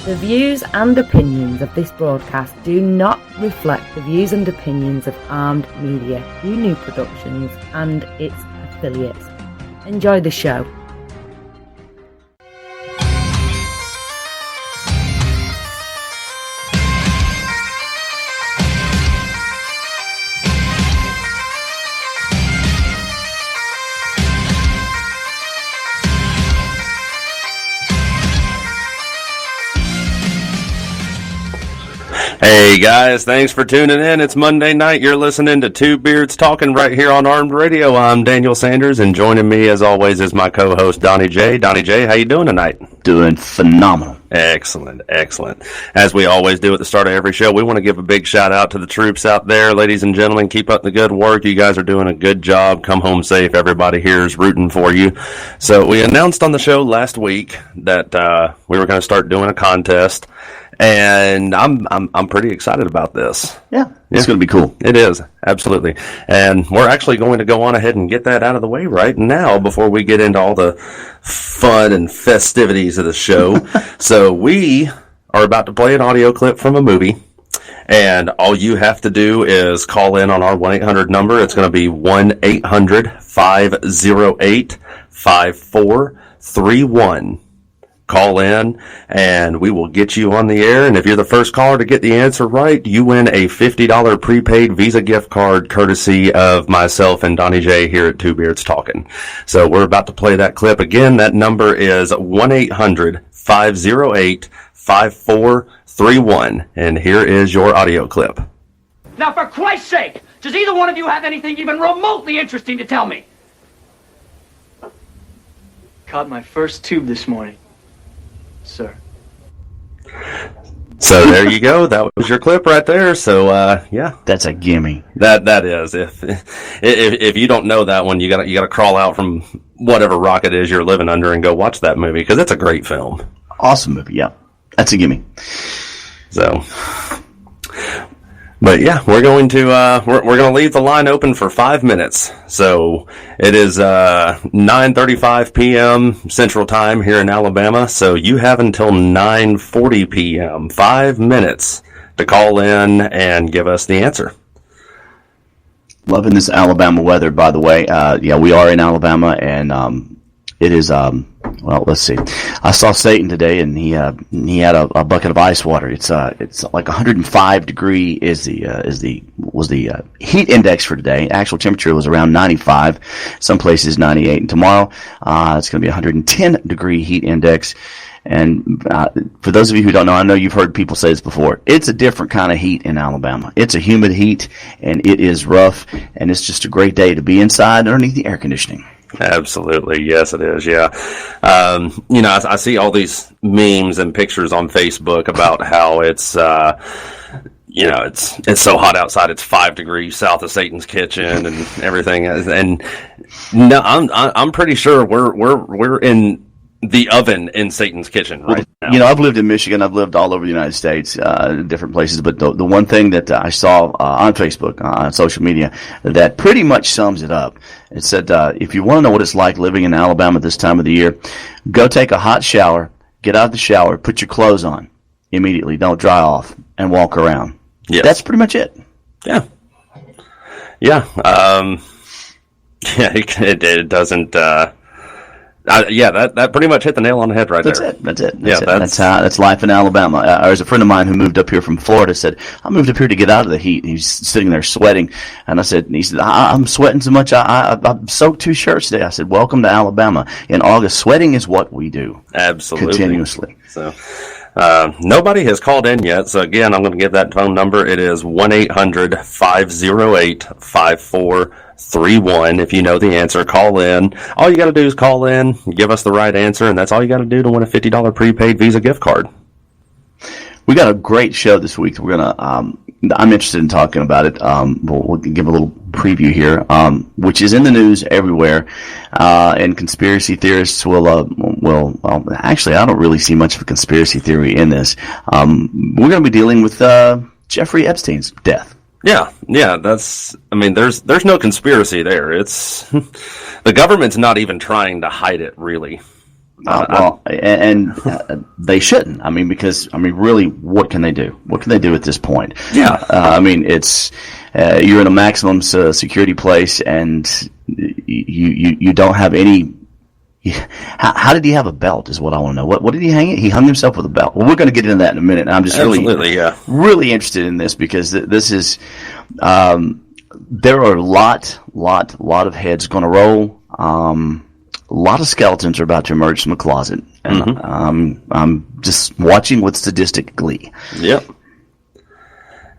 The views and opinions of this broadcast do not reflect the views and opinions of Armed Media, UNU Productions, and its affiliates. Enjoy the show. Hey guys, thanks for tuning in. It's Monday night. You're listening to Two Beards Talking right here on Armed Radio. I'm Daniel Sanders, and joining me as always is my co-host DonnieJ. DonnieJ, how you doing tonight? Doing phenomenal. Excellent, excellent. As we always do at the start of every show, we want to give a big shout out to the troops out there. Ladies and gentlemen, keep up the good work. You guys are doing a good job. Come home safe. Everybody here is rooting for you. So we announced on the show last week that we were going to start doing a contest. And I'm pretty excited about this. Yeah, it's going to be cool. It is, absolutely. And we're actually going to go on ahead and get that out of the way right now before we get into all the fun and festivities of the show. So we are about to play an audio clip from a movie. And all you have to do is call in on our 1-800 number. It's going to be 1-800-508-5431. Call in, and we will get you on the air. And if you're the first caller to get the answer right, you win a $50 prepaid Visa gift card courtesy of myself and DonnieJ here at Two Beards Talking. So we're about to play that clip. Again, that number is 1-800-508-5431. And here is your audio clip. Now, for Christ's sake, does either one of you have anything even remotely interesting to tell me? Caught my first tube this morning, sir. So there you go. That was your clip right there. So yeah, that's a gimme. That is. If you don't know that one, you gotta crawl out from whatever rock it is you're living under and go watch that movie because it's a great film. Awesome movie. Yeah, that's a gimme. So. But yeah, we're going to we're going to leave the line open for 5 minutes. So it is 9:35 p.m. Central Time here in Alabama. So you have until 9:40 p.m. 5 minutes to call in and give us the answer. Loving this Alabama weather, by the way. Yeah, we are in Alabama, and it is. Well, let's see. I saw Satan today, and he had a bucket of ice water. It's like 105 degree was the heat index for today. Actual temperature was around 95. Some places 98. And tomorrow, it's going to be 110 degree heat index. And for those of you who don't know, I know you've heard people say this before. It's a different kind of heat in Alabama. It's a humid heat, and it is rough. And it's just a great day to be inside underneath the air conditioning. Absolutely. Yes, it is. Yeah. I see all these memes and pictures on Facebook about how it's, it's so hot outside. It's 5 degrees south of Satan's kitchen and everything. And no, I'm pretty sure we're in the oven in Satan's kitchen right now. You know, I've lived in Michigan. I've lived all over the United States, different places. But the one thing that I saw on Facebook, on social media, that pretty much sums it up. It said, if you want to know what it's like living in Alabama this time of the year, go take a hot shower, get out of the shower, put your clothes on immediately. Don't dry off and walk around. Yes. That's pretty much it. Yeah. Yeah. It doesn't, that pretty much hit the nail on the head right there. That's it. That's life in Alabama. There's a friend of mine who moved up here from Florida. Said, I moved up here to get out of the heat. He's sitting there sweating, and he said, I'm sweating so much. I soaked 2 shirts today. I said, welcome to Alabama. In August, sweating is what we do. Absolutely, continuously. So. Nobody has called in yet, so again, I'm going to give that phone number. It is 1-800-508-5431. If you know the answer, call in. All you got to do is call in, give us the right answer, and that's all you got to do to win a $50 prepaid Visa gift card. We got a great show this week. We're gonna. I'm interested in talking about it. We'll give a little preview here, which is in the news everywhere, and conspiracy theorists will. Well, actually, I don't really see much of a conspiracy theory in this. We're going to be dealing with Jeffrey Epstein's death. Yeah, there's no conspiracy there. It's the government's not even trying to hide it, really. They shouldn't. I mean, because really, what can they do? What can they do at this point? Yeah. It's you're in a maximum security place, and you don't have any. How did he have a belt? Is what I want to know. What did he hang it? He hung himself with a belt. Well, we're going to get into that in a minute. And I'm just really interested in this because this is. There are a lot of heads going to roll. A lot of skeletons are about to emerge from the closet, and I'm just watching with sadistic glee. Yep.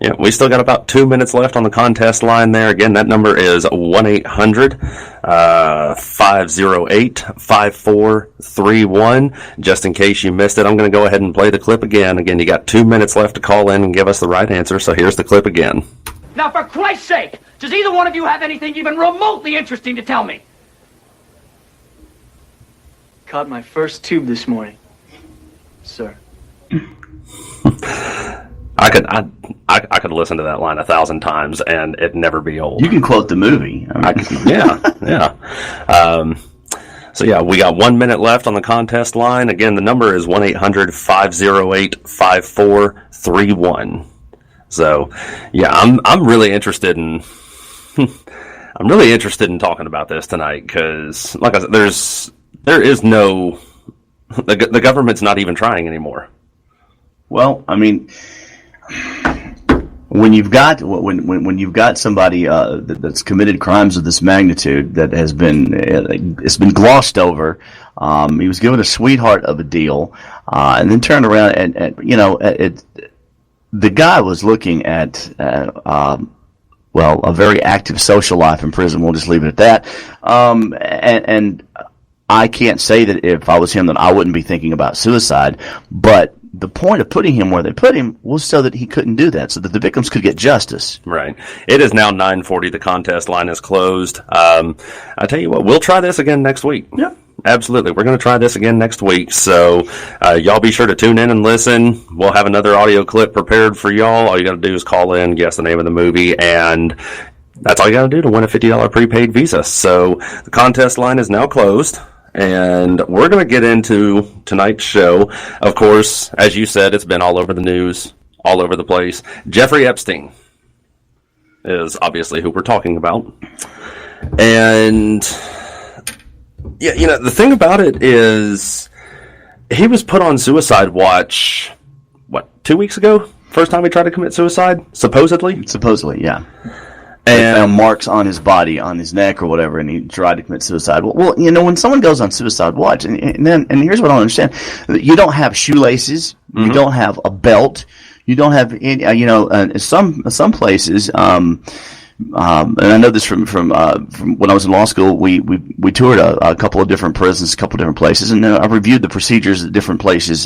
Yeah, we still got about 2 minutes left on the contest line there. Again, that number is 1-800-508-5431. Just in case you missed it, I'm going to go ahead and play the clip again. Again, you got 2 minutes left to call in and give us the right answer, so here's the clip again. Now, for Christ's sake, does either one of you have anything even remotely interesting to tell me? Caught my first tube this morning, sir. I could listen to that line 1,000 times and it'd never be old. You can quote the movie. Yeah. So yeah, we got 1 minute left on the contest line. Again, the number is 1-800-508-5431. So yeah, I'm really interested in I'm really interested in talking about this tonight because, like I said, there is no the government's not even trying anymore. Well, I mean, when you've got somebody that's committed crimes of this magnitude that has been it's been glossed over. He was given a sweetheart of a deal, and then turned around and the guy was looking at a very active social life in prison. We'll just leave it at that. And I can't say that if I was him that I wouldn't be thinking about suicide, but the point of putting him where they put him was so that he couldn't do that, so that the victims could get justice. Right. It is now 9:40. The contest line is closed. I tell you what, we'll try this again next week. Yeah. Absolutely. We're going to try this again next week. So y'all be sure to tune in and listen. We'll have another audio clip prepared for y'all. All you got to do is call in, guess the name of the movie, and that's all you got to do to win a $50 prepaid Visa. So the contest line is now closed. And we're going to get into tonight's show. Of course, as you said, it's been all over the news, all over the place. Jeffrey Epstein is obviously who we're talking about. And, yeah, the thing about it is he was put on suicide watch, 2 weeks ago? First time he tried to commit suicide, supposedly? Supposedly, yeah. And found marks on his body, on his neck or whatever, and he tried to commit suicide. Well, when someone goes on suicide watch, and here's what I don't understand: you don't have shoelaces, you don't have a belt, you don't have any, some places. And I know this from when I was in law school. We toured a couple of different prisons, a couple of different places, and I reviewed the procedures that different places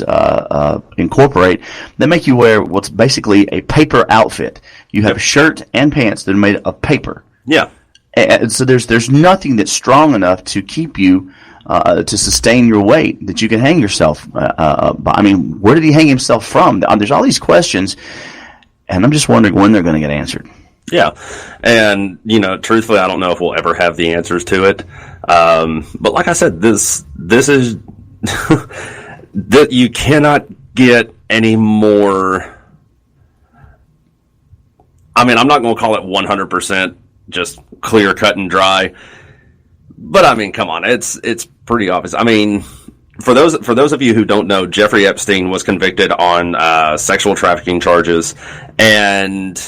incorporate. They make you wear what's basically a paper outfit. You have a shirt and pants that are made of paper. Yeah. And so there's nothing that's strong enough to keep you to sustain your weight that you can hang yourself. I mean, where did he hang himself from? There's all these questions, and I'm just wondering when they're going to get answered. Yeah, and truthfully, I don't know if we'll ever have the answers to it. But like I said, this is that you cannot get any more. I mean, I'm not going to call it 100% just clear cut and dry, but I mean, come on, it's pretty obvious. I mean, for those of you who don't know, Jeffrey Epstein was convicted on sexual trafficking charges and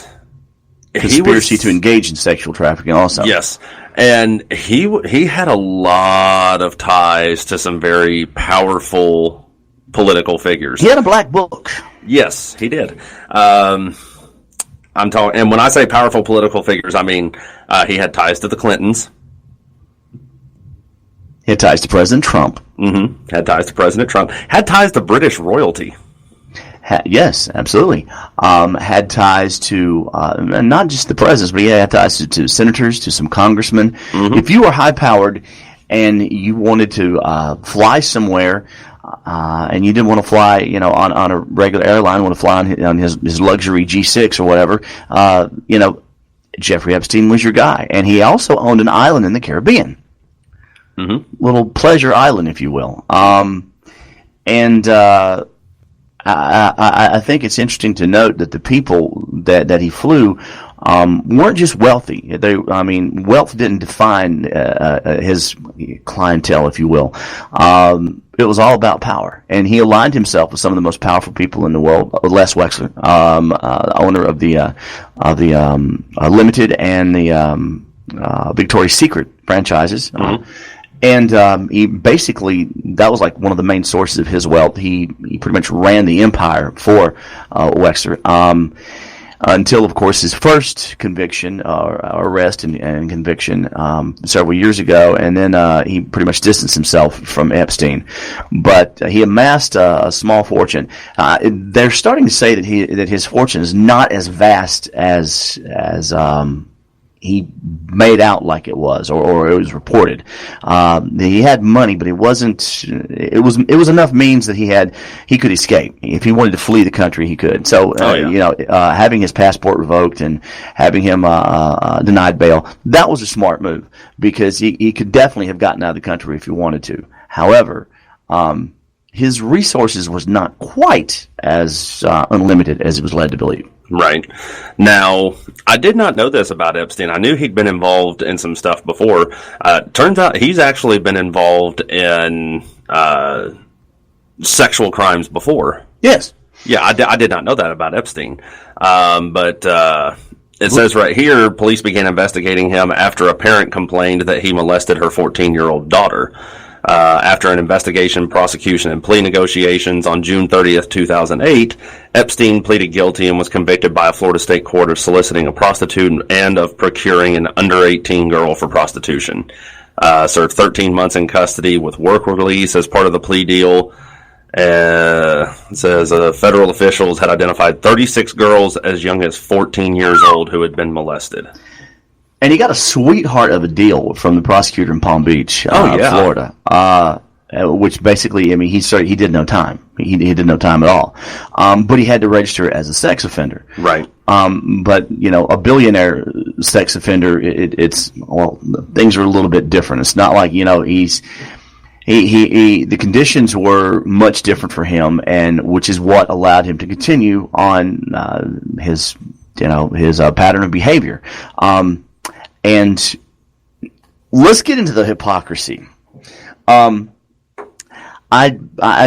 conspiracy to engage in sexual trafficking also. Yes. And he had a lot of ties to some very powerful political figures. He had a black book. Yes, he did. I'm talking, and when I say powerful political figures, I mean he had ties to the Clintons. He had ties to President Trump. Mm-hmm. Had ties to President Trump. Had ties to British royalty. Yes, absolutely. Had ties to not just the presidents, but he had ties to senators, to some congressmen. Mm-hmm. If you were high-powered and you wanted to fly somewhere, and you didn't want to fly, on a regular airline, want to fly on his luxury G6 or whatever, Jeffrey Epstein was your guy, and he also owned an island in the Caribbean. little pleasure island, if you will. And I think it's interesting to note that the people that he flew weren't just wealthy. Wealth didn't define his clientele, if you will. It was all about power, and he aligned himself with some of the most powerful people in the world. Les Wexner, owner of the Limited and the Victoria's Secret franchises. And he basically, that was like one of the main sources of his wealth. He pretty much ran the empire for Wexner. Until, of course, his first conviction, or arrest and conviction several years ago, and then he pretty much distanced himself from Epstein. But he amassed a small fortune. They're starting to say that his fortune is not as vast as he made out like it was, or it was reported. He had money, but it wasn't. It was enough means that he could escape. If he wanted to flee the country, he could. So having his passport revoked and having him denied bail, that was a smart move, because he could definitely have gotten out of the country if he wanted to. However, his resources was not quite as unlimited as it was led to believe. Right. Now, I did not know this about Epstein. I knew he'd been involved in some stuff before. Turns out he's actually been involved in sexual crimes before. Yes. Yeah, I did not know that about Epstein. But it says right here, police began investigating him after a parent complained that he molested her 14-year-old daughter. After an investigation, prosecution, and plea negotiations on June 30th, 2008, Epstein pleaded guilty and was convicted by a Florida state court of soliciting a prostitute and of procuring an under-18 girl for prostitution. Served 13 months in custody with work release as part of the plea deal. It says federal officials had identified 36 girls as young as 14 years old who had been molested. And he got a sweetheart of a deal from the prosecutor in Palm Beach, Florida. Which basically, he did no time. He did no time at all. But he had to register as a sex offender. Right. But a billionaire sex offender, things are a little bit different. It's not like, the conditions were much different for him, and which is what allowed him to continue on his pattern of behavior. And let's get into the hypocrisy. I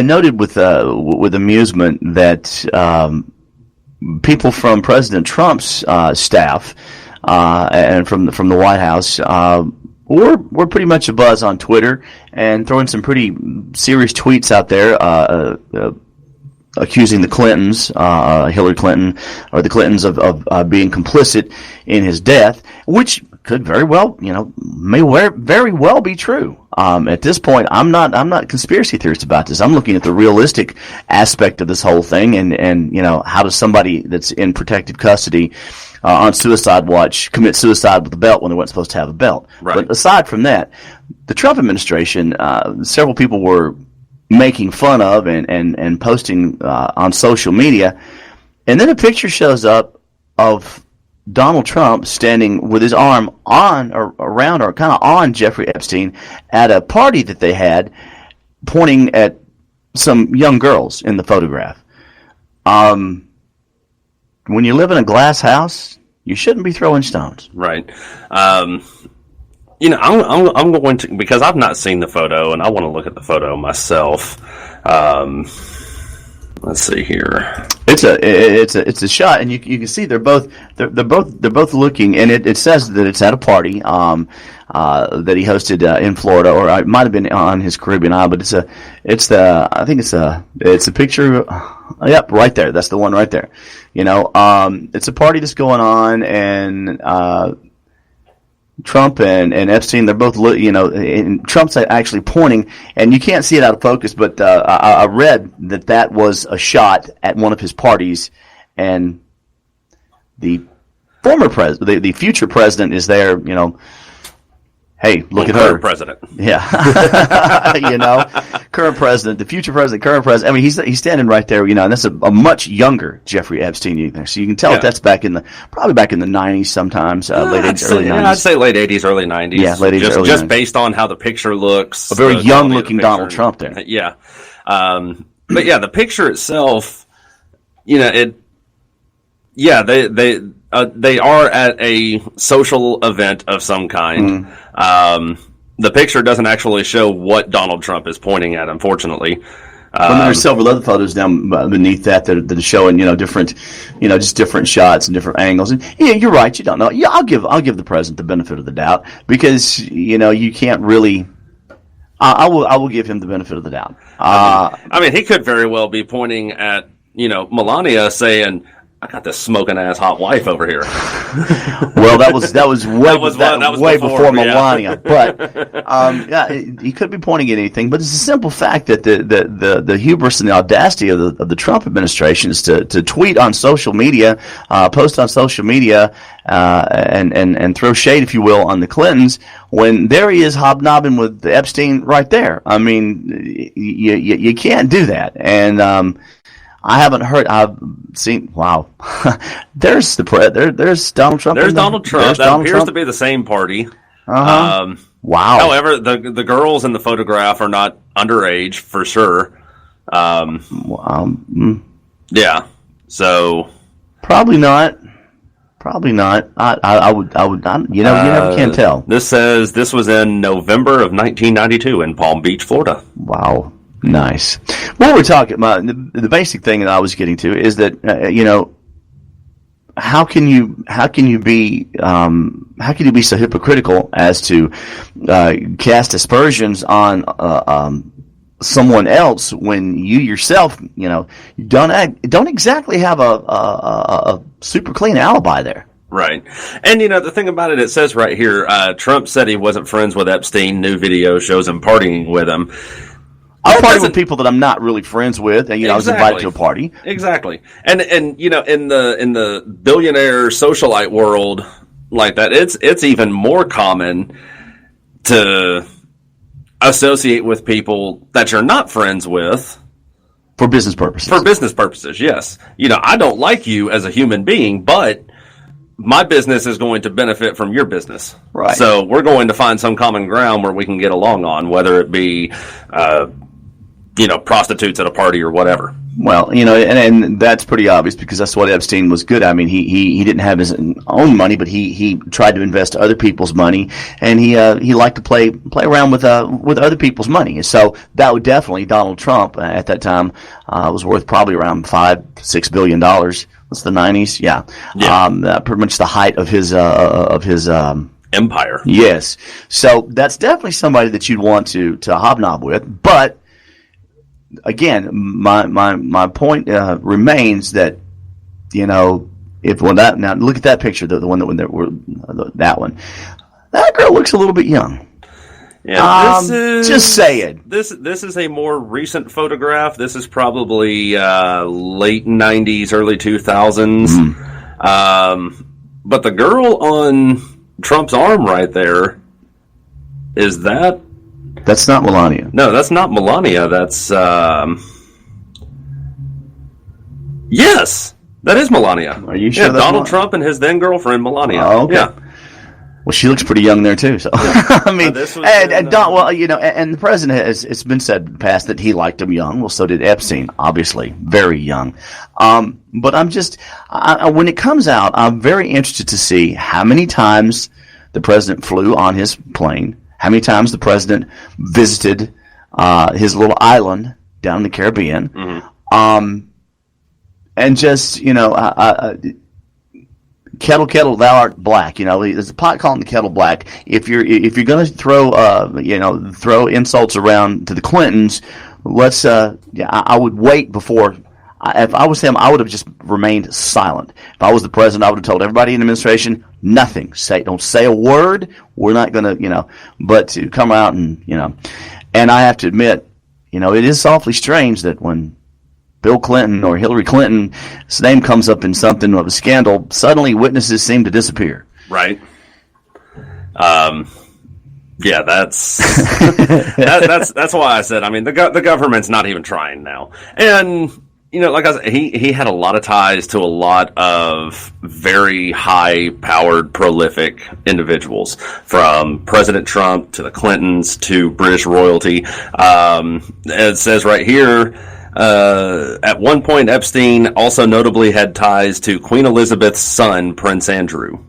noted with amusement that people from President Trump's staff and from the White House were pretty much abuzz on Twitter and throwing some pretty serious tweets out there. Accusing the Clintons, Hillary Clinton, or the Clintons of being complicit in his death, which could very well, very well be true. At this point, I'm not a conspiracy theorist about this. I'm looking at the realistic aspect of this whole thing, and how does somebody that's in protective custody on suicide watch commit suicide with a belt when they weren't supposed to have a belt? Right. But aside from that, the Trump administration, several people were making fun of and posting on social media, and then a picture shows up of Donald Trump standing with his arm on or around or kind of on Jeffrey Epstein at a party that they had, pointing at some young girls in the photograph. When you live in a glass house, you shouldn't be throwing stones. Right. I'm going to, because I've not seen the photo and I want to look at the photo myself. Let's see here. It's a shot, and you can see they're both looking, and it says that it's at a party that he hosted in Florida, or it might have been on his Caribbean island, but it's a picture. Yep, right there. That's the one right there. It's a party that's going on, and Trump and Epstein, they're both, and Trump's actually pointing, and you can't see it out of focus, but I read that was a shot at one of his parties, and the former president, the future president, is there, Hey, look at current her. president. Yeah. Current president, the future president, current president. I mean, he's standing right there, and that's a much younger Jeffrey Epstein. So you can tell that that's probably back in the 90s sometimes, late 80s, early 90s. Yeah, I'd say late 80s, early 90s. Yeah, late 80s, early 90s. Just based on how the picture looks. A very young-looking Donald Trump there. Yeah. But yeah, the picture itself, they are at a social event of some kind. The picture doesn't actually show what Donald Trump is pointing at, unfortunately. But there's several other photos down beneath that are showing, different, just different shots and different angles. And yeah, you're right. You don't know. Yeah, I'll give the president the benefit of the doubt because you can't really. I will give him the benefit of the doubt. I mean, he could very well be pointing at Melania, saying, "I got this smoking ass hot wife over here." Well, that was way before Melania, yeah. But he could be pointing at anything. But it's a simple fact that the hubris and the audacity of the Trump administration is to tweet on social media, post on social media, and throw shade, if you will, on the Clintons when there he is hobnobbing with Epstein right there. I mean, you can't do that, and I haven't heard. I've seen. Wow, there's there's Donald Trump. There's Donald Trump. That appears to be the same party. Wow. However, the girls in the photograph are not underage for sure. Yeah. So probably not. I would. You never can tell. This says this was in November of 1992 in Palm Beach, Florida. Wow. Nice. What we're talking about, the basic thing that I was getting to is that how can you be so hypocritical as to cast aspersions on someone else when you yourself don't exactly have a super clean alibi there. Right. And, the thing about it says right here, Trump said he wasn't friends with Epstein. New video shows him partying with him. I party with people that I'm not really friends with, and I was invited to a party. Exactly, and in the billionaire socialite world like that, it's even more common to associate with people that you're not friends with for business purposes. For business purposes, yes. I don't like you as a human being, but my business is going to benefit from your business. Right. So we're going to find some common ground where we can get along on, whether it be prostitutes at a party or whatever. Well, and that's pretty obvious because that's what Epstein was good at. I mean, he didn't have his own money, but he tried to invest other people's money, and he liked to play around with other people's money. So that would definitely Donald Trump at that time was worth probably around $5-6 billion. What's the 90s? Yeah. Pretty much the height of his empire. Yes. So that's definitely somebody that you'd want to hobnob with, but. Again, my point remains that now look at that picture, the one that one. That girl looks a little bit young. Yeah, just saying. This is a more recent photograph. This is probably late 90s, early 2000s. But the girl on Trump's arm right there, is that? That's not Melania. No, that's not Melania. That's yes, that is Melania. Are you sure? Yeah, Donald Trump and his then girlfriend Melania. Oh, okay. Yeah. Well, she looks pretty young there too. So I mean, and the president it's been said in the past that he liked him young. Well, so did Epstein, obviously, very young. But when it comes out, I'm very interested to see how many times the president flew on his plane. How many times the president visited his little island down in the Caribbean, and just kettle, kettle, thou art black. There's a pot calling the kettle black. If you're going to throw insults around to the Clintons, I would wait before. If I was him, I would have just remained silent. If I was the president, I would have told everybody in the administration nothing. Don't say a word. We're not going to, but to come out and and I have to admit, it is awfully strange that when Bill Clinton or Hillary Clinton's name comes up in something of a scandal, suddenly witnesses seem to disappear. Right. Yeah, that's that's why I said. I mean, the government's not even trying now, and like I said, he had a lot of ties to a lot of very high-powered, prolific individuals, from President Trump to the Clintons to British royalty. It says right here. At one point, Epstein also notably had ties to Queen Elizabeth's son, Prince Andrew.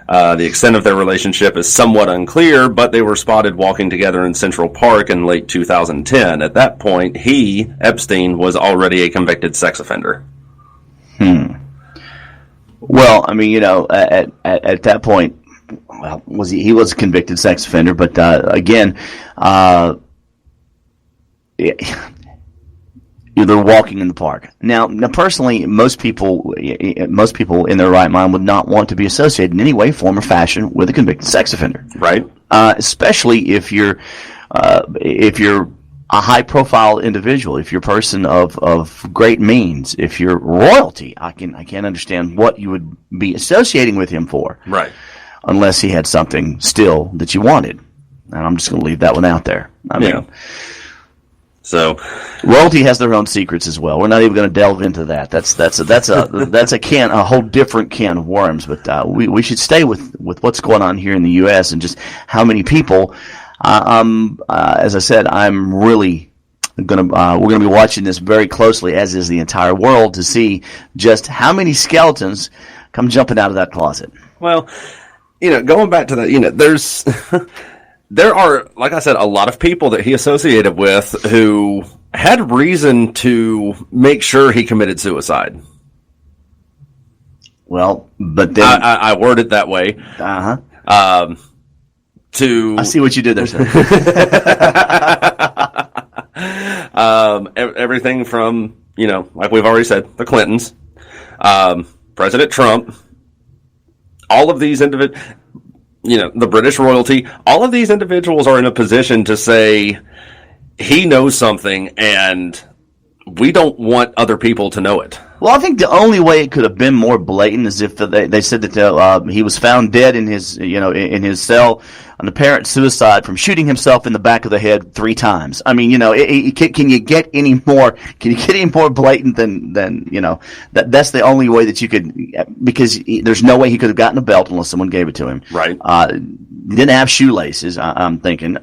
The extent of their relationship is somewhat unclear, but they were spotted walking together in Central Park in late 2010. At that point, Epstein, was already a convicted sex offender. Well, I mean, at that point, well, he was a convicted sex offender, but again, they're walking in the park. Now, personally, most people in their right mind would not want to be associated in any way, form, or fashion with a convicted sex offender. Right. Especially if you're a high-profile individual, if you're a person of great means, if you're royalty. I can't understand what you would be associating with him for. Right. Unless he had something still that you wanted. And I'm just going to leave that one out there. I mean. So, royalty has their own secrets as well. We're not even going to delve into that. That's a whole different can of worms. But we should stay with what's going on here in the U.S. and just how many people. As I said, I'm really we're going to be watching this very closely, as is the entire world, to see just how many skeletons come jumping out of that closet. Well, going back to that, there's. There are, like I said, a lot of people that he associated with who had reason to make sure he committed suicide. Well, but then I word it that way. I see what you did there, sir. Everything from like we've already said, the Clintons, President Trump, all of these individuals. The British royalty, all of these individuals are in a position to say, he knows something and we don't want other people to know it. Well, I think the only way it could have been more blatant is if they said that he was found dead in his in his cell, an apparent suicide from shooting himself in the back of the head 3 times. I mean, can you get any more? Can you get any more blatant than that's the only way that you could, because there's no way he could have gotten a belt unless someone gave it to him. Right. He didn't have shoelaces. I'm thinking.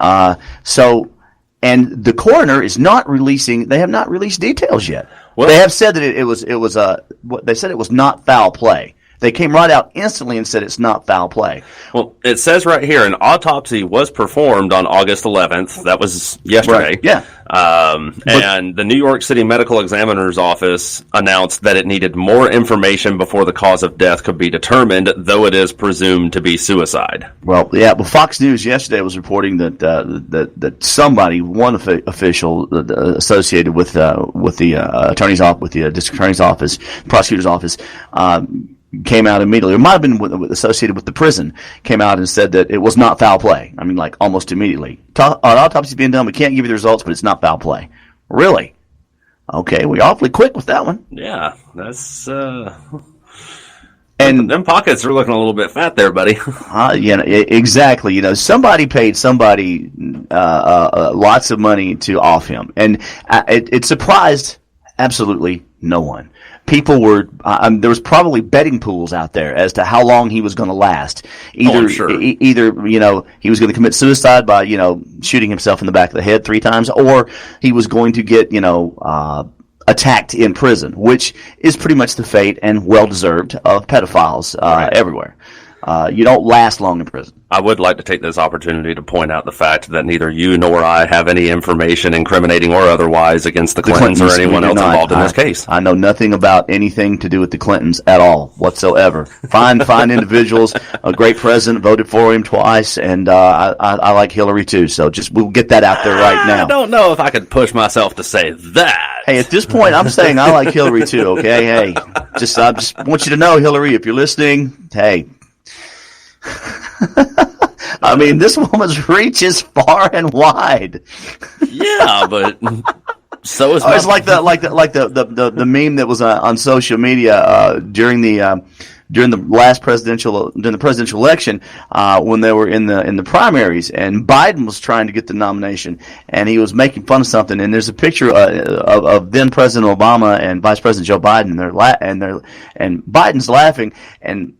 And the coroner is not releasing. They have not released details yet. Well, they have said that they said it was not foul play. They came right out instantly and said it's not foul play. Well, it says right here, an autopsy was performed on August 11th. That was yesterday. Right. Yeah. And the New York City Medical Examiner's Office announced that it needed more information before the cause of death could be determined, though it is presumed to be suicide. Well, yeah. Well, Fox News yesterday was reporting that somebody, one official associated with the attorney's office, with the district attorney's office, prosecutor's office, came out immediately. It might have been associated with the prison. Came out and said that it was not foul play. I mean, like almost immediately. Our autopsy's being done. We can't give you the results, but it's not foul play. Really? Okay, we're awfully quick with that one. Yeah, that's. And them pockets are looking a little bit fat there, buddy. Exactly. Somebody paid somebody lots of money to off him, and it surprised absolutely no one. People were there was probably betting pools out there as to how long he was going to last. Either he was going to commit suicide by shooting himself in the back of the head 3 times, or he was going to get attacked in prison, which is pretty much the fate, and well deserved, of pedophiles everywhere. You don't last long in prison. I would like to take this opportunity to point out the fact that neither you nor I have any information, incriminating or otherwise, against the Clintons or anyone else involved in this case. I know nothing about anything to do with the Clintons at all, whatsoever. Fine individuals, a great president, voted for him twice, and I like Hillary too, so we'll get that out there right now. I don't know if I could push myself to say that. Hey, at this point, I'm saying I like Hillary too, okay? Hey, I just want you to know, Hillary, if you're listening, hey. I mean, this woman's reach is far and wide. Yeah, but so is it's like the meme that was on social media during the during the presidential election, when they were in the primaries, and Biden was trying to get the nomination, and he was making fun of something. And there's a picture of then President Obama and Vice President Joe Biden, and Biden's laughing, and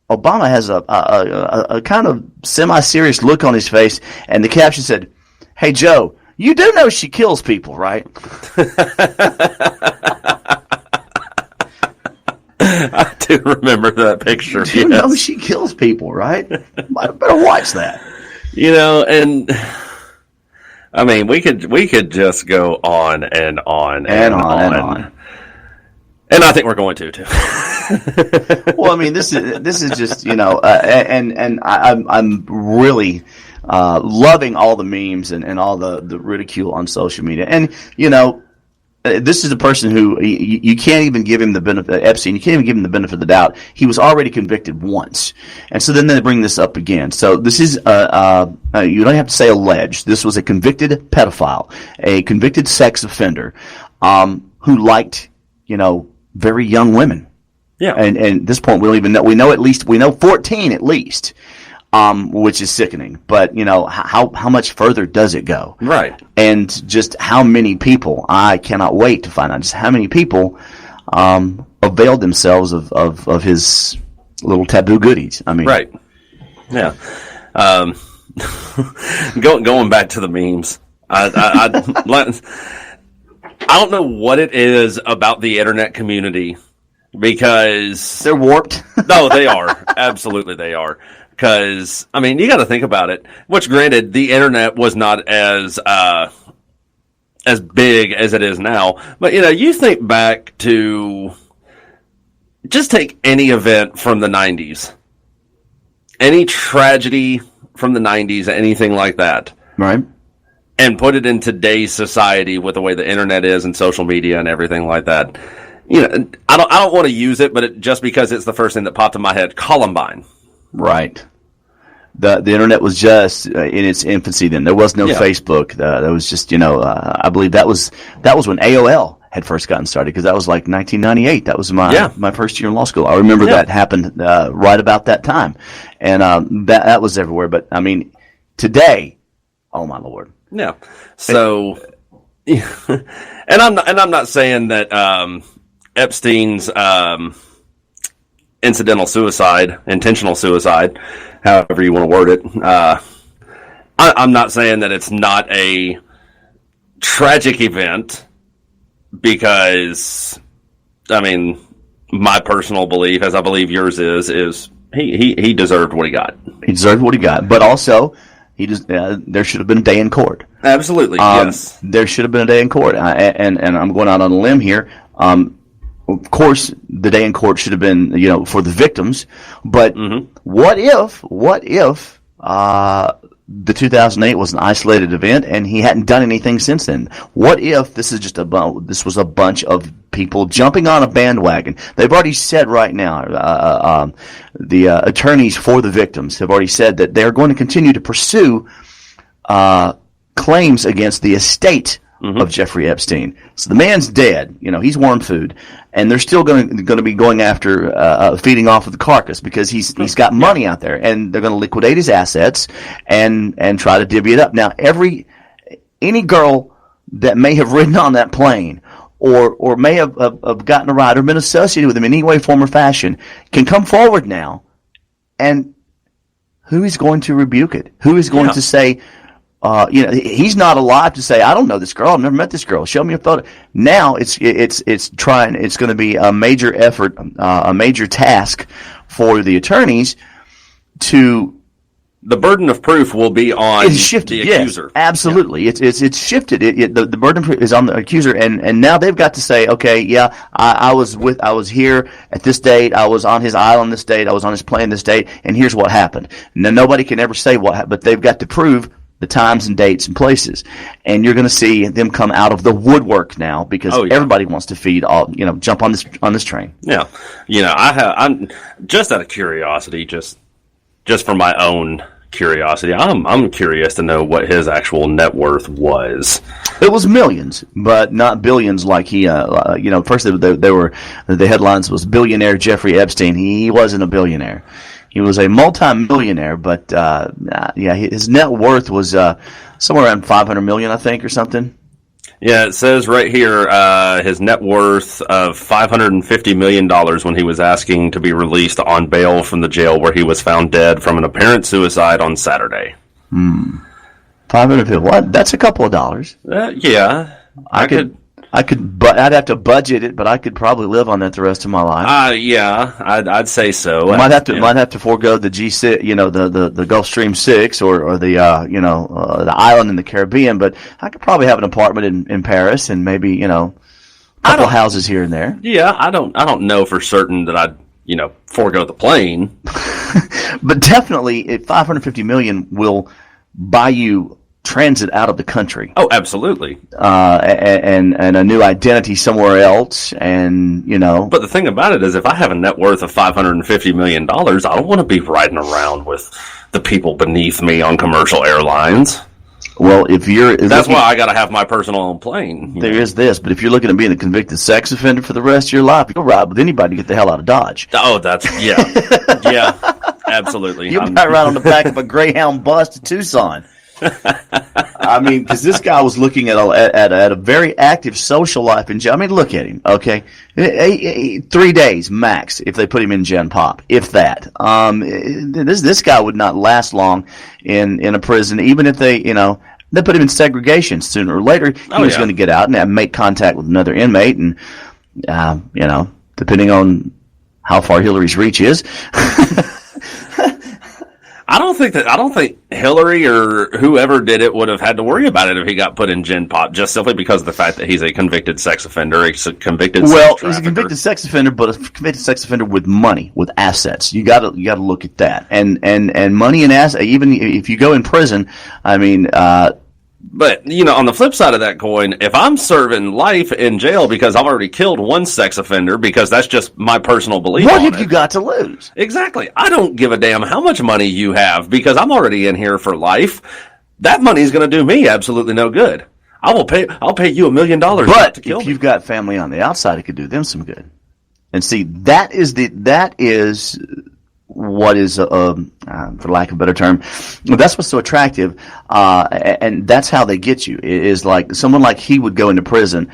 Obama has a kind of semi-serious look on his face, and the caption said, "Hey Joe, you do know she kills people, right?" I do remember that picture. You know she kills people, right? I better watch that. And I mean, we could just go on and on and on. And I think we're going to too. Well, I mean, this is just and I'm really loving all the memes and all the ridicule on social media. And this is a person who you can't even give him the benefit. Epstein, you can't even give him the benefit of the doubt. He was already convicted once, and so then they bring this up again. So this is you don't have to say alleged. This was a convicted pedophile, a convicted sex offender, who liked very young women. Yeah. And at this point, we don't even know. We know 14 at least, which is sickening. But how much further does it go? Right. And just how many people? I cannot wait to find out just how many people availed themselves of his little taboo goodies. I mean, right. Yeah. Going back to the memes, I don't know what it is about the internet community, because they're warped. No, they are. Absolutely they are. Because, I mean, you got to think about it. Which, granted, the internet was not as big as it is now. But, you think back to, just take any event from the 90s. Any tragedy from the 90s, anything like that. Right. And put it in today's society with the way the internet is and social media and everything like that. I don't want to use it, but just because it's the first thing that popped in my head, Columbine. Right. The internet was just in its infancy then. There was no Facebook. There was just, I believe that was when AOL had first gotten started, because that was like 1998. That was my first year in law school. I remember that happened right about that time. And that was everywhere. But, I mean, today, oh my Lord. Yeah. So, and I'm not saying that Epstein's intentional suicide, however you want to word it. I'm not saying that it's not a tragic event, because, I mean, my personal belief, as I believe yours is he deserved what he got. He deserved what he got, but also, there should have been a day in court. Absolutely, yes. There should have been a day in court, and I'm going out on a limb here. Of course, the day in court should have been, for the victims. But what if the 2008 was an isolated event and he hadn't done anything since then? What if this was a bunch of people jumping on a bandwagon? They've already said right now, the attorneys for the victims have already said that they're going to continue to pursue claims against the estate of Jeffrey Epstein. So the man's dead. He's worm food, and they're still going to be going after feeding off of the carcass, because he's got money out there, and they're going to liquidate his assets and try to divvy it up. Now, any girl that may have ridden on that plane or may have gotten a ride or been associated with him in any way, form, or fashion can come forward now, and who is going to rebuke it? Who is going to say, he's not alive to say, I don't know this girl. I've never met this girl. Show me a photo. Now it's going to be a major effort, a major task for the attorneys to. The burden of proof will be on the accuser. Yes, absolutely. Yeah. It's shifted. The burden of proof is on the accuser, and now they've got to say, okay, I was here at this date. I was on his island this date. I was on his plane this date, and here's what happened. Now, nobody can ever say what happened, but they've got to prove the times and dates and places, and you're going to see them come out of the woodwork now, because everybody wants to jump on this train. Yeah, I'm just out of curiosity, just for my own curiosity, I'm curious to know what his actual net worth was. It was millions, but not billions like he, first the headlines was billionaire Jeffrey Epstein. He wasn't a billionaire. He was a multi-millionaire, but, his net worth was, somewhere around 500 million, I think, or something. Yeah, it says right here his net worth of $550 million when he was asking to be released on bail from the jail where he was found dead from an apparent suicide on Saturday. 550. What? That's a couple of dollars. Yeah, I'd have to budget it, but I could probably live on that the rest of my life. Yeah, I'd say so. Might have to forego the G6, the Gulf Stream 6 or the the island in the Caribbean, but I could probably have an apartment in Paris and maybe, a couple of houses here and there. Yeah, I don't know for certain that I'd, forego the plane. But definitely 550 million will buy you transit out of the country. Oh, absolutely. And a new identity somewhere else, and But the thing about it is, if I have a net worth of $550 million, I don't want to be riding around with the people beneath me on commercial airlines. Well, that's why I got to have my personal plane. There is this, but if you're looking at being a convicted sex offender for the rest of your life, you'll ride with anybody to get the hell out of Dodge. Oh, yeah, absolutely. You'll ride around on the back of a Greyhound bus to Tucson. I mean, because this guy was looking at a very active social life in jail. I mean, look at him. Okay, 3 days max if they put him in Gen Pop, if that. This guy would not last long in a prison, even if they put him in segregation sooner or later. He was going to get out and make contact with another inmate, and depending on how far Hillary's reach is. I don't think Hillary or whoever did it would have had to worry about it if he got put in Gen Pop, just simply because of the fact that he's a convicted sex offender, he's a convicted sex trafficker. He's a convicted sex offender, but a convicted sex offender with money, with assets. You got to look at that, and money and assets. Even if you go in prison, I mean. But, on the flip side of that coin, if I'm serving life in jail because I've already killed one sex offender because that's just my personal belief what have you got to lose? Exactly. I don't give a damn how much money you have because I'm already in here for life. That money's going to do me absolutely no good. I'll pay you $1 million to kill me. If you've got family on the outside, it could do them some good. And see, that is what is, for lack of a better term, that's what's so attractive, and that's how they get you. Is like someone like he would go into prison.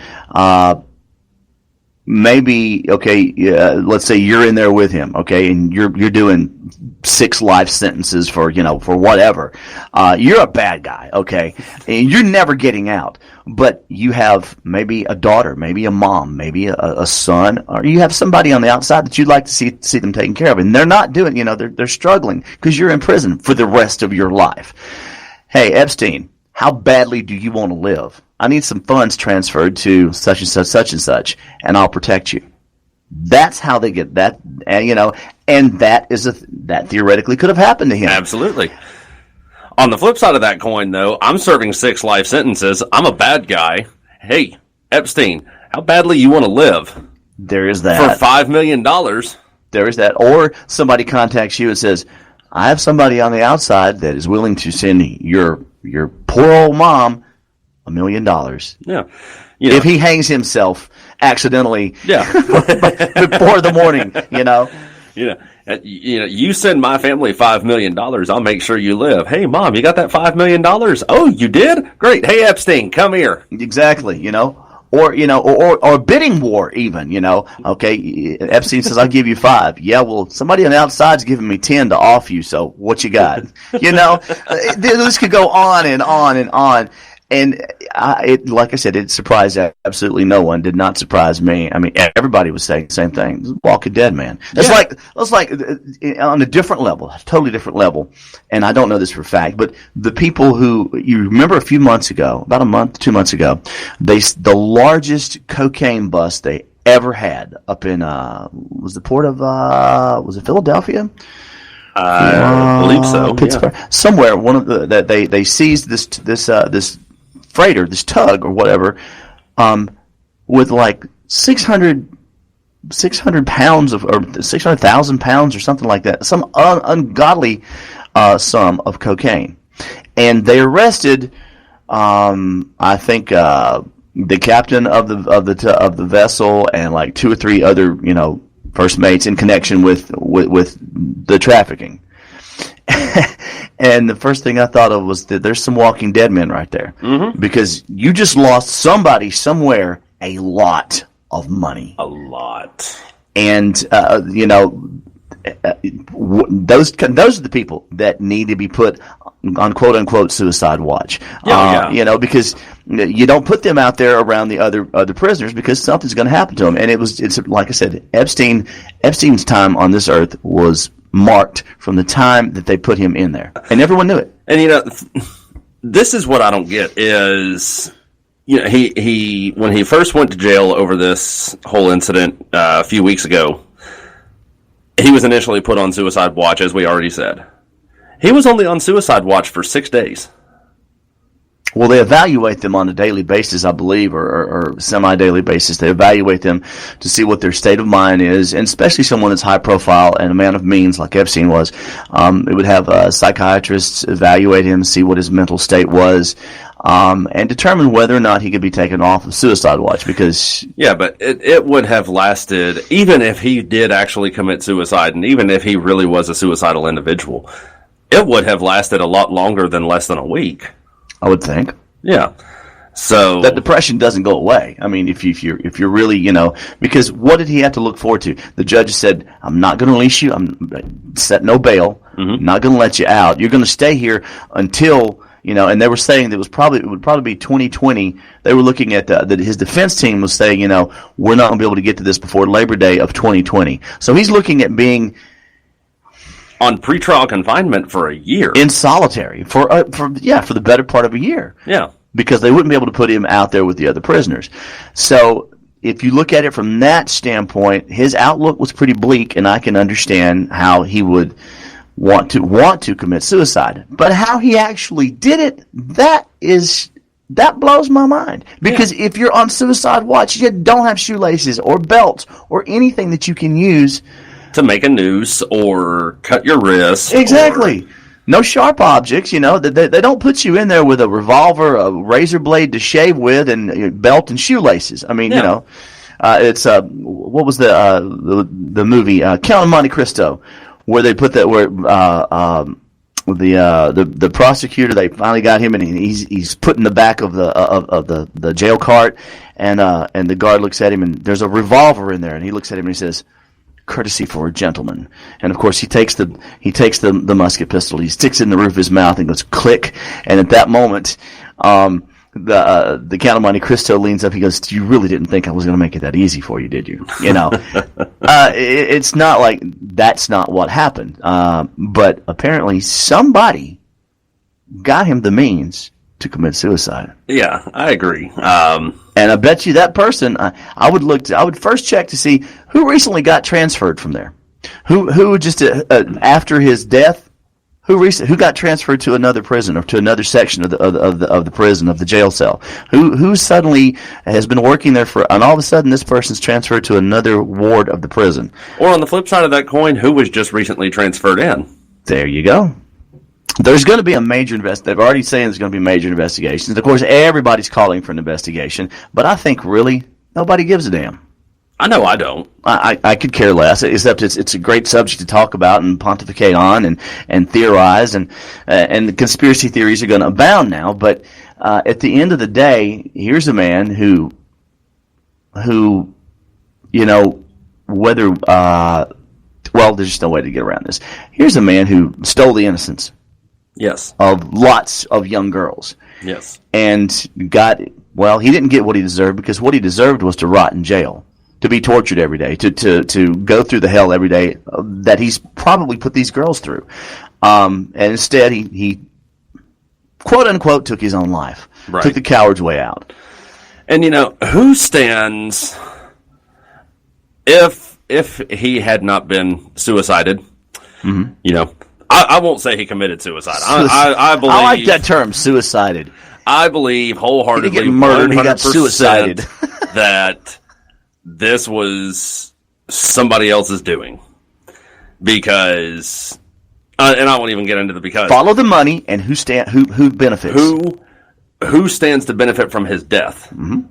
Maybe let's say you're in there with him, okay, and you're doing 6 life sentences for whatever. You're a bad guy, okay, and you're never getting out. But you have maybe a daughter, maybe a mom, maybe a son, or you have somebody on the outside that you'd like to see them taken care of, and they're not doing. They're struggling because you're in prison for the rest of your life. Hey, Epstein, how badly do you want to live? I need some funds transferred to such and such, and I'll protect you. That's how they get that, and that theoretically could have happened to him. Absolutely. On the flip side of that coin, though, I'm serving 6 life sentences. I'm a bad guy. Hey, Epstein, how badly you want to live? There is that. For $5 million. There is that. Or somebody contacts you and says, I have somebody on the outside that is willing to send your poor old mom $1 million. Yeah. If he hangs himself accidentally before the morning, you send my family $5 million, I'll make sure you live. Hey, Mom, you got that $5 million? Oh, you did? Great. Hey, Epstein, come here. Exactly, or bidding war even, okay, Epstein says, I'll give you 5. Yeah, well, somebody on the outside's giving me 10 to off you, so what you got? This could go on and on and on. And like I said, it surprised absolutely no one. Did not surprise me. I mean, everybody was saying the same thing. Walking Dead, man. It's like on a different level, a totally different level. And I don't know this for a fact, but the people who you remember a few months ago, about 2 months ago, the largest cocaine bust they ever had up in was the port of was it Philadelphia? I believe so. Pittsburgh, somewhere. One of that they seized this freighter, this tug or whatever, with like 600 pounds or 600,000 pounds or something like that. Some ungodly some of cocaine. And they arrested, I think, the captain of the vessel and like 2 or 3 other, first mates in connection with the trafficking. And the first thing I thought of was that there's some Walking Dead men right there. Mm-hmm. Because you just lost somebody somewhere a lot of money. A lot. And, those are the people that need to be put on quote unquote suicide watch. Because you don't put them out there around the other prisoners because something's going to happen to them. And it's like I said, Epstein's time on this earth was marked from the time that they put him in there, and everyone knew it. And this is what I don't get is, he when he first went to jail over this whole incident a few weeks ago, he was initially put on suicide watch, as we already said. He was only on suicide watch for 6 days. Well, they evaluate them on a daily basis, I believe, or semi-daily basis. They evaluate them to see what their state of mind is, and especially someone that's high profile and a man of means like Epstein was. It would have psychiatrists evaluate him, see what his mental state was, and determine whether or not he could be taken off of suicide watch. Because but it would have lasted, even if he did actually commit suicide, and even if he really was a suicidal individual, it would have lasted a lot longer than less than a week, I would think. Yeah. So that depression doesn't go away. I mean, if you're really, because what did he have to look forward to? The judge said, "I'm not going to release you. I'm set no bail. Mm-hmm. Not going to let you out. You're going to stay here until." And they were saying that it would probably be 2020. They were looking at his defense team was saying, we're not going to be able to get to this before Labor Day of 2020. So he's looking at being on pretrial confinement for a year, in solitary for the better part of a year. Yeah, because they wouldn't be able to put him out there with the other prisoners. So if you look at it from that standpoint, his outlook was pretty bleak, and I can understand how he would want to commit suicide. But how he actually did it, that blows my mind. Because if you're on suicide watch, you don't have shoelaces or belts or anything that you can use to make a noose or cut your wrist. Exactly. No sharp objects, they don't put you in there with a revolver, a razor blade to shave with, and a belt and shoelaces. I mean, it's what was the movie Count of Monte Cristo, where they put that the prosecutor, they finally got him, and he's put in the back of the jail cart, and the guard looks at him, and there's a revolver in there, and he looks at him and he says, "Courtesy for a gentleman." And of course he takes the musket pistol, he sticks it in the roof of his mouth and goes click, and at that moment the Count of Monte Cristo leans up. He goes, "You really didn't think I was going to make it that easy for you, did you?" It's not like that's not what happened. But apparently somebody got him the means to commit suicide. Yeah, I agree. And I bet you that person, I would first check to see who recently got transferred from there. Who just after his death, who got transferred to another prison or to another section of the prison, of the jail cell? Who suddenly has been working there and all of a sudden this person's transferred to another ward of the prison? Or on the flip side of that coin, who was just recently transferred in? There you go. There's going to be a major they've already saying there's going to be major investigations. Of course, everybody's calling for an investigation, but I think really nobody gives a damn. I know I don't. I could care less, except it's a great subject to talk about and pontificate on and theorize, and the conspiracy theories are going to abound now. But at the end of the day, here's a man who whether there's just no way to get around this. Here's a man who stole the innocence. Yes. Of lots of young girls. Yes. And he didn't get what he deserved, because what he deserved was to rot in jail, to be tortured every day, to go through the hell every day that he's probably put these girls through. And instead, he quote unquote took his own life, right. Took the coward's way out. And who stands if he had not been suicided? Mm-hmm. I won't say he committed suicide. I believe. I like that term, suicided. I believe wholeheartedly, he didn't get murdered. He got suicided. that this was somebody else's doing, because And I won't even get into the because. Follow the money and who benefits. Who stands to benefit from his death? Mm-hmm.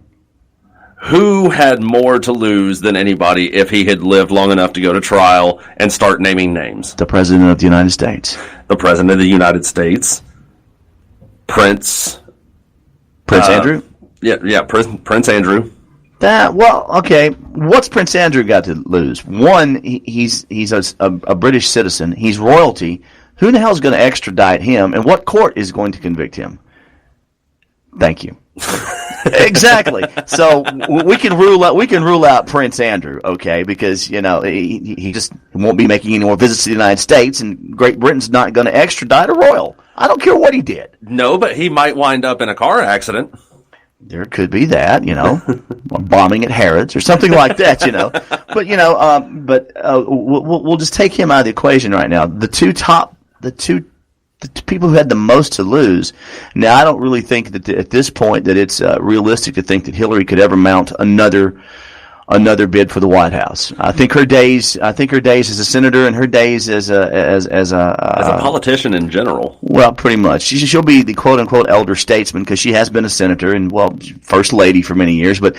Who had more to lose than anybody if he had lived long enough to go to trial and start naming names? The President of the United States. The President of the United States. Prince Andrew? Yeah, Prince Andrew. Okay. What's Prince Andrew got to lose? One, he's a British citizen. He's royalty. Who the hell is going to extradite him, and what court is going to convict him? Thank you. Exactly. So we can rule out Prince Andrew, okay? Because he just won't be making any more visits to the United States, and Great Britain's not going to extradite a royal. I don't care what he did. No, but he might wind up in a car accident. There could be that, bombing at Harrods or something like that, But we'll just take him out of the equation right now. The two people who had the most to lose. Now, I don't really think that at this point that it's realistic to think that Hillary could ever mount another bid for the White House. I think her days as a senator and her days as a politician in general. Well, pretty much. She'll be the quote unquote elder statesman because she has been a senator and first lady for many years. But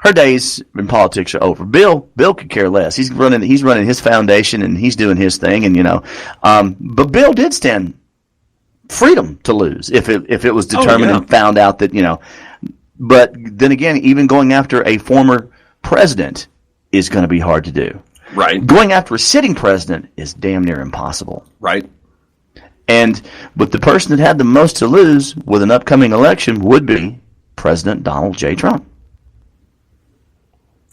her days in politics are over. Bill could care less. He's running his foundation and he's doing his thing. And but Bill did stand freedom to lose if it was determined and found out that But then again, even going after a former president is going to be hard to do. Right. Going after a sitting president is damn near impossible. Right. But the person that had the most to lose with an upcoming election would be President Donald J. Trump.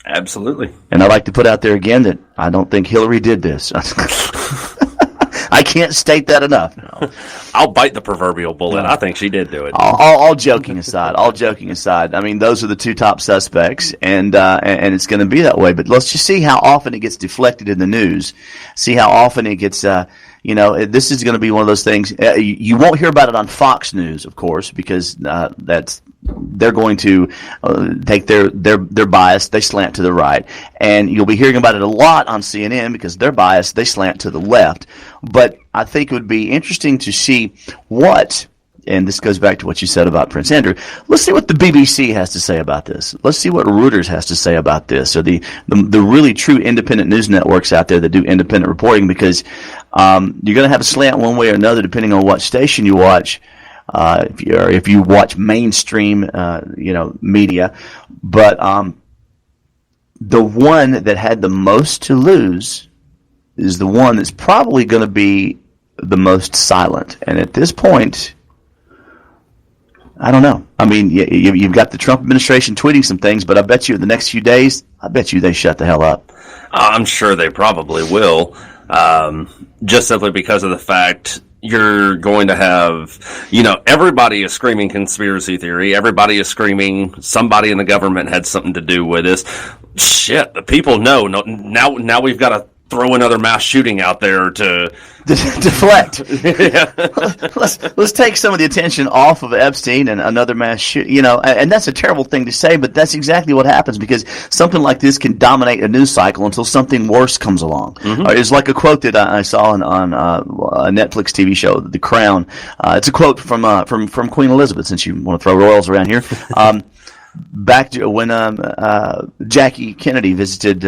Absolutely. And I'd like to put out there again that I don't think Hillary did this. I can't state that enough. No. I'll bite the proverbial bullet. I think she did do it. All joking aside, I mean, those are the two top suspects, and it's going to be that way. But let's just see how often it gets deflected in the news. See how often it gets. This is going to be one of those things. You won't hear about it on Fox News, of course, because they're going to take their bias. They slant to the right, and you'll be hearing about it a lot on CNN because they're biased. They slant to the left. But I think it would be interesting to see what, and this goes back to what you said about Prince Andrew. Let's see what the BBC has to say about this. Let's see what Reuters has to say about this, or the really true independent news networks out there that do independent reporting, because you're going to have a slant one way or another depending on what station you watch. If you watch mainstream, media, but the one that had the most to lose is the one that's probably going to be the most silent. And at this point, I don't know. I mean, you've got the Trump administration tweeting some things, but I bet you in the next few days, they shut the hell up. I'm sure they probably will, just simply because of the fact you're going to have, everybody is screaming conspiracy theory. Everybody is screaming somebody in the government had something to do with this. Shit, the people know. Now we've got to throw another mass shooting out there to deflect. Let's take some of the attention off of Epstein and another mass shooting. And that's a terrible thing to say, but that's exactly what happens, because something like this can dominate a news cycle until something worse comes along. Mm-hmm. It's like a quote that I saw on a Netflix TV show, The Crown. It's a quote from Queen Elizabeth, since you want to throw royals around here. Back to when Jackie Kennedy visited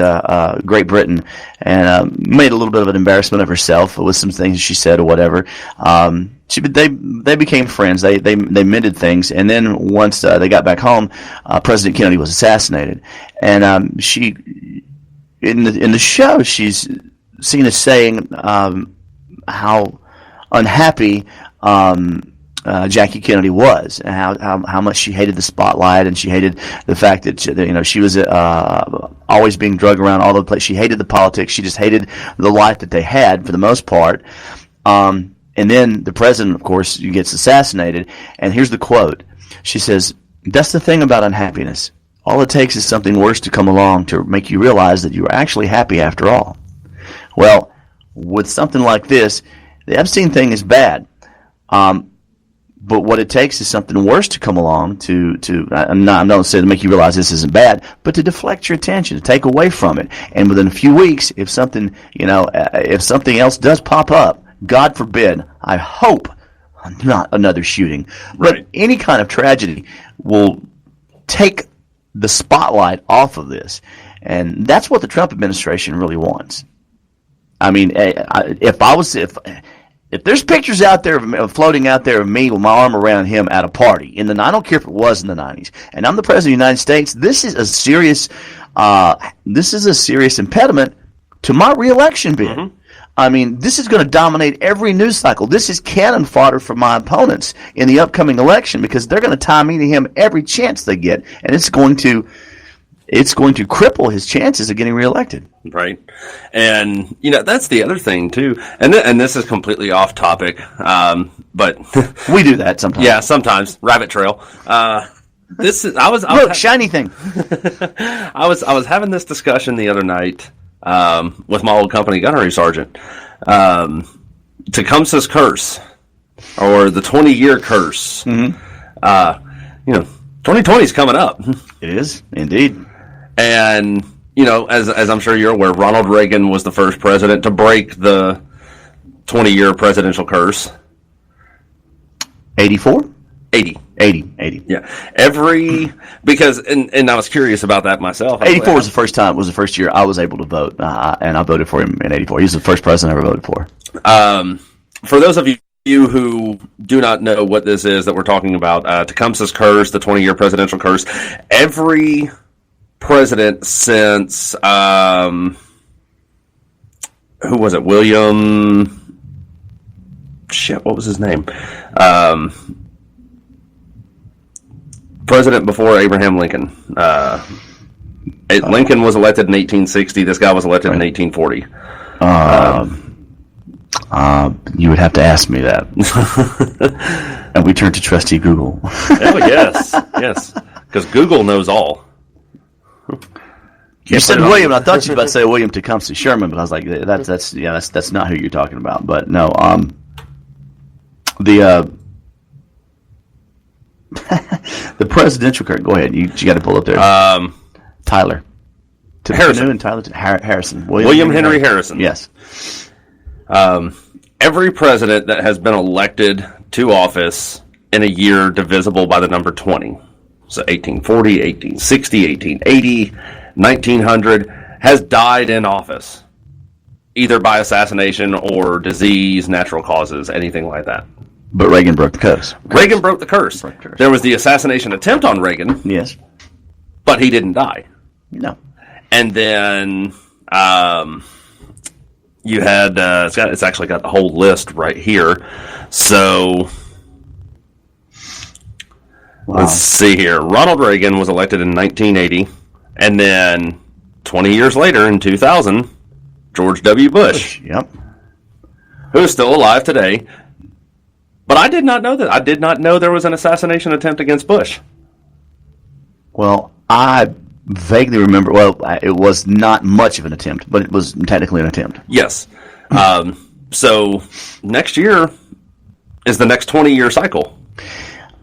Great Britain and made a little bit of an embarrassment of herself with some things she said or whatever. They became friends. They mended things, and then once they got back home, President Kennedy was assassinated, and she in the show she's seen as saying how unhappy Jackie Kennedy was, and how much she hated the spotlight, and she hated the fact that she was always being drugged around all over the place. She hated the politics. She just hated the life that they had for the most part. And then the president, of course, gets assassinated. And here's the quote. She says, "That's the thing about unhappiness. All it takes is something worse to come along to make you realize that you are actually happy after all." Well, with something like this, the Epstein thing is bad. But what it takes is something worse to come along I'm not saying to make you realize this isn't bad, but to deflect your attention, to take away from it. And within a few weeks, if something else does pop up, God forbid, I hope not another shooting, but any kind of tragedy will take the spotlight off of this. And that's what the Trump administration really wants. I mean, if there's pictures out there floating out there of me with my arm around him at a party I don't care if it was in the 90s, and I'm the president of the United States, this is a serious impediment to my reelection bid. Mm-hmm. I mean, this is going to dominate every news cycle. This is cannon fodder for my opponents in the upcoming election because they're going to tie me to him every chance they get, and it's going to cripple his chances of getting reelected. Right. And, that's the other thing, too. And this is completely off topic, but... we do that sometimes. Yeah, sometimes. Rabbit trail. Shiny thing. I was having this discussion the other night with my old company gunnery sergeant. Tecumseh's curse, or the 20-year curse. Mm-hmm. 2020 is coming up. It is, indeed. And, as I'm sure you're aware, Ronald Reagan was the first president to break the 20-year presidential curse. 84? 80. Yeah. Because I was curious about that myself. 84 was the first year I was able to vote, and I voted for him in 84. He was the first president I ever voted for. For those of you who do not know what this is that we're talking about, Tecumseh's curse, the 20-year presidential curse, every president since, who was it? What was his name? President before Abraham Lincoln. Lincoln was elected in 1860. This guy was elected in 1840. You would have to ask me that. And we turn to trusty Google. Oh, yes. Because Google knows all. You said William, and I thought you were about to say William Tecumseh Sherman, but I was like, that's not who you're talking about. But no, the presidential curse. Go ahead, you got to pull up there. Tyler. Harrison. And Tyler Harrison. William Henry Harrison. Yes. Every president that has been elected to office in a year divisible by the number 20. So 1840, 1860, 1880, 1900 has died in office, either by assassination or disease, natural causes, anything like that. But Reagan broke the curse. Reagan broke the curse. There was the assassination attempt on Reagan. Yes. But he didn't die. No. And then you had, it's actually got the whole list right here. So... Wow. Let's see here. Ronald Reagan was elected in 1980, and then 20 years later, in 2000, George W. Bush. Yep. Who is still alive today. But I did not know that. I did not know there was an assassination attempt against Bush. Well, I vaguely remember, it was not much of an attempt, but it was technically an attempt. Yes. So next year is the next 20-year cycle.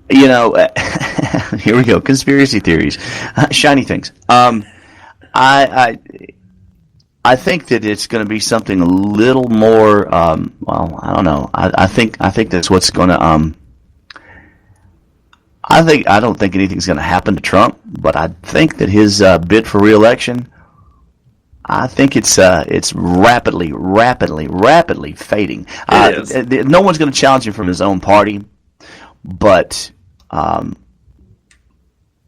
Here we go. Conspiracy theories, shiny things. I think that it's going to be something a little more. I don't know. I think that's what's going to. I don't think anything's going to happen to Trump, but I think that his bid for re-election, I think it's rapidly fading. It is. No one's going to challenge him from his own party, but.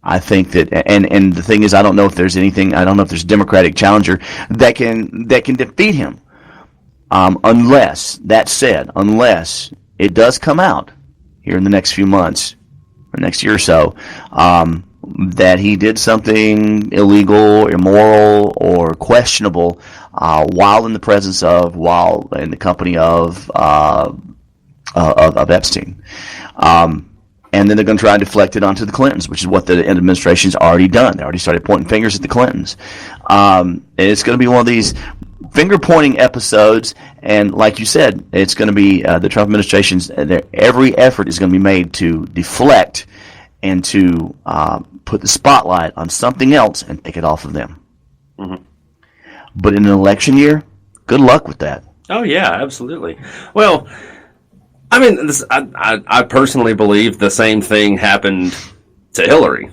I think that, and the thing is, I don't know if there's anything. I don't know if there's a Democratic challenger that can defeat him. Unless it does come out here in the next few months or next year or so, that he did something illegal, immoral, or questionable while in the company of Epstein. And then they're going to try and deflect it onto the Clintons, which is what the administration's already done. They already started pointing fingers at the Clintons. And it's going to be one of these, finger pointing episodes, and like you said, it's going to be the Trump administration's every effort is going to be made to deflect and to put the spotlight on something else and take it off of them. Mm-hmm. But in an election year, good luck with that. Oh yeah, absolutely. Well, I mean, I personally believe the same thing happened to Hillary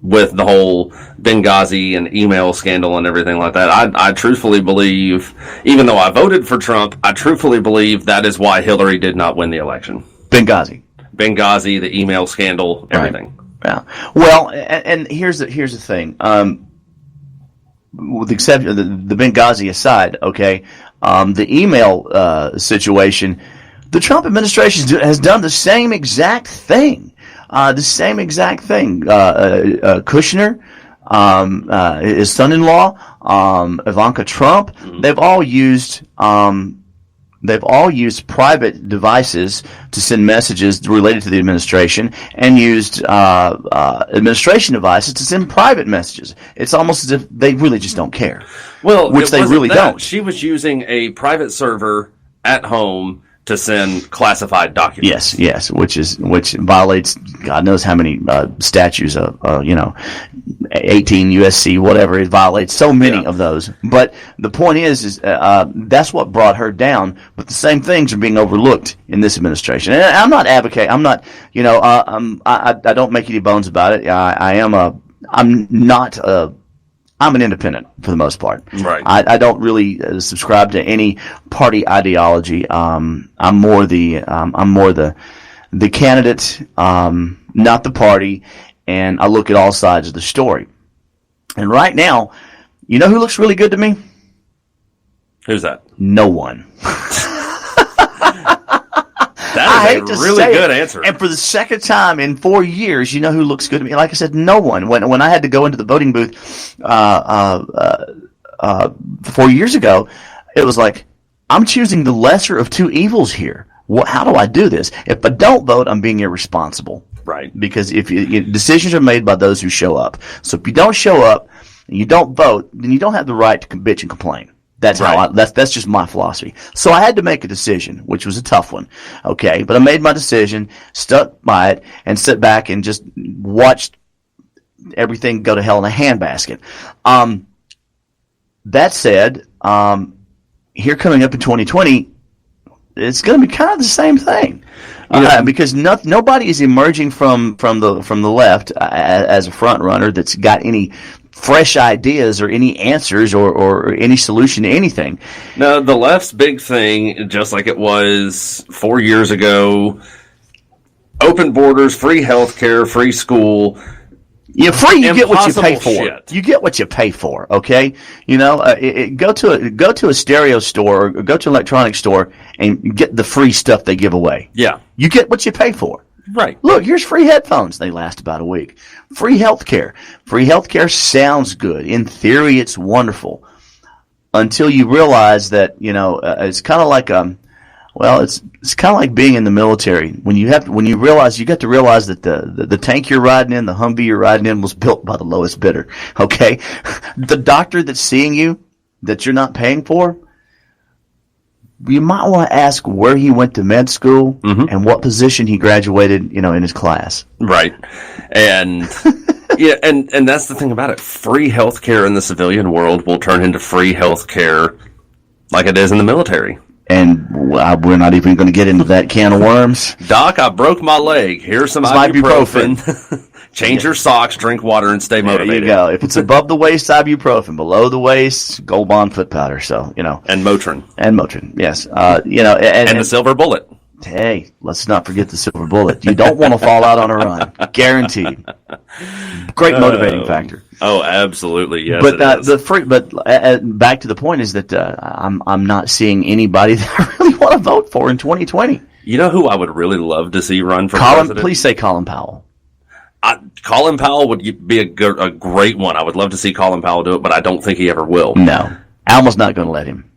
with the whole Benghazi and email scandal and everything like that. I truthfully believe, even though I voted for Trump, I truthfully believe that is why Hillary did not win the election. Benghazi, the email scandal, everything. Right. Yeah. Well, and here's the thing. With the exception the Benghazi aside, okay, the email situation, the Trump administration has done the same exact thing. Kushner, his son-in-law, Ivanka Trump, they've all used private devices to send messages related to the administration, and used administration devices to send private messages. It's almost as if they really just don't care. Well, which they really don't. She was using a private server at home to send classified documents. Yes, which violates God knows how many statutes of 18 USC, whatever. It violates so many of those. But the point is that's what brought her down. But the same things are being overlooked in this administration. And I'm not advocating. I'm not. I don't make any bones about it. I'm an independent for the most part. Right. I don't really subscribe to any party ideology. I'm more the candidate, not the party, and I look at all sides of the story. And right now, you know who looks really good to me? Who's that? No one. That is a really good answer. And for the second time in 4 years, you know who looks good to me? Like I said, no one. When I had to go into the voting booth 4 years ago, it was like, I'm choosing the lesser of two evils here. How do I do this? If I don't vote, I'm being irresponsible. Right. Because decisions are made by those who show up. So if you don't show up and you don't vote, then you don't have the right to bitch and complain. That's how that's just my philosophy. So I had to make a decision, which was a tough one. Okay, but I made my decision, stuck by it, and sat back and just watched everything go to hell in a handbasket. That said, here coming up in 2020, it's going to be kind of the same thing. Because nobody is emerging from the left as a front runner that's got any fresh ideas or any answers or any solution to anything. No, the left's big thing, just like it was 4 years ago, open borders, free healthcare, free school. Yeah, free. You get what you pay for. Shit. You get what you pay for. Okay, go to a stereo store or go to an electronics store and get the free stuff they give away. Yeah, you get what you pay for. Right. Look, here's free headphones. They last about a week. Free healthcare. Free healthcare sounds good. In theory, it's wonderful. Until you realize that, it's kind of like it's kind of like being in the military. When you realize you got to realize that the tank you're riding in, the Humvee you're riding in, was built by the lowest bidder. Okay, the doctor that's seeing you that you're not paying for, you might want to ask where he went to med school and what position he graduated, in his class. Right. And yeah, and that's the thing about it. Free healthcare in the civilian world will turn into free healthcare like it is in the military. And we're not even going to get into that can of worms. Doc, I broke my leg. Here's some ibuprofen. Change your socks, drink water, and stay motivated. There you go. If it's above the waist, ibuprofen. Below the waist, Gold Bond foot powder. So, And Motrin. Yes. And the silver bullet. Hey, let's not forget the silver bullet. You don't want to fall out on a run. Guaranteed. Great motivating factor. Oh, absolutely. Yes. But back to the point is that I'm not seeing anybody that I really want to vote for in 2020. You know who I would really love to see run for president? Please say Colin Powell. Colin Powell would be a great one. I would love to see Colin Powell do it, but I don't think he ever will. No. Alma's not going to let him.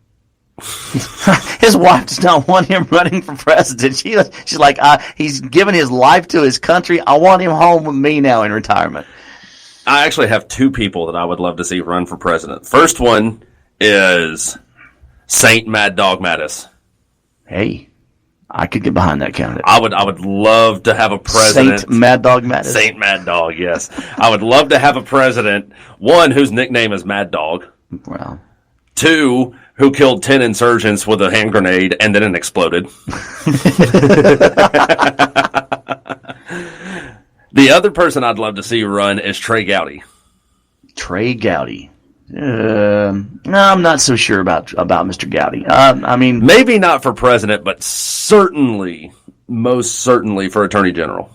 His wife does not want him running for president. She's like, he's given his life to his country. I want him home with me now in retirement. I actually have two people that I would love to see run for president. First one is Saint Mad Dog Mattis. Hey, I could get behind that candidate. I would love to have a president. Saint Mad Dog Mattis. Saint Mad Dog, yes. I would love to have a president, one, whose nickname is Mad Dog. Well, two, who killed 10 insurgents with a hand grenade and then it exploded. The other person I'd love to see run is Trey Gowdy. Trey Gowdy. No, I'm not so sure about Mr. Gowdy. I mean, maybe not for president, but certainly, most certainly for attorney general.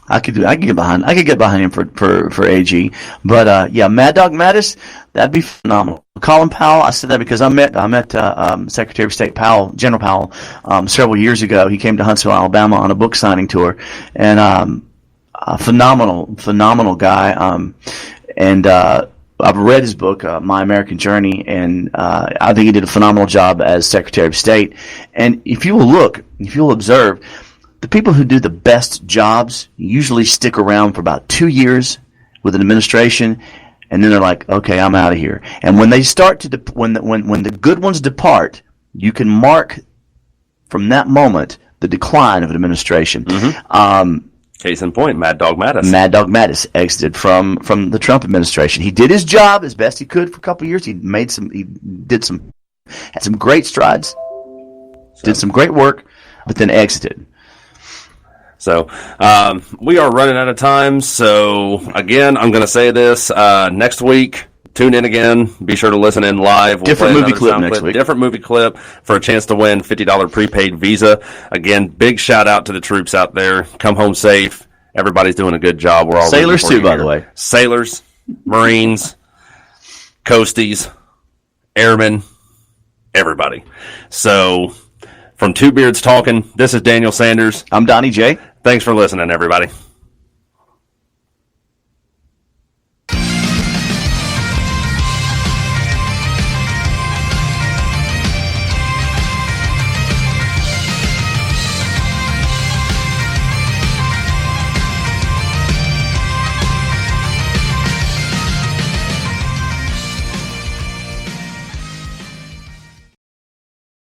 I could get behind him for AG. But yeah, Mad Dog Mattis, that'd be phenomenal. Colin Powell, I said that because I met Secretary of State Powell, General Powell, several years ago. He came to Huntsville, Alabama on a book signing tour, and a phenomenal guy. I've read his book, My American Journey, and I think he did a phenomenal job as Secretary of State. And if you will observe, the people who do the best jobs usually stick around for about 2 years with an administration, and then they're like, "Okay, I'm out of here." And when they start to when the good ones depart, you can mark from that moment the decline of an administration. Mm-hmm. Case in point, Mad Dog Mattis. Mad Dog Mattis exited from the Trump administration. He did his job as best he could for a couple of years. Had some great strides, did some great work, but then exited. So we are running out of time. So again, I'm going to say this next week. Tune in again. Be sure to listen in live. Different movie clip next week. Different movie clip for a chance to win $50 prepaid Visa. Again, big shout out to the troops out there. Come home safe. Everybody's doing a good job. We're all sailors too, by the way. Sailors, Marines, Coasties, Airmen, everybody. So from Two Beards Talking, this is Daniel Sanders. I'm DonnieJ. Thanks for listening, everybody.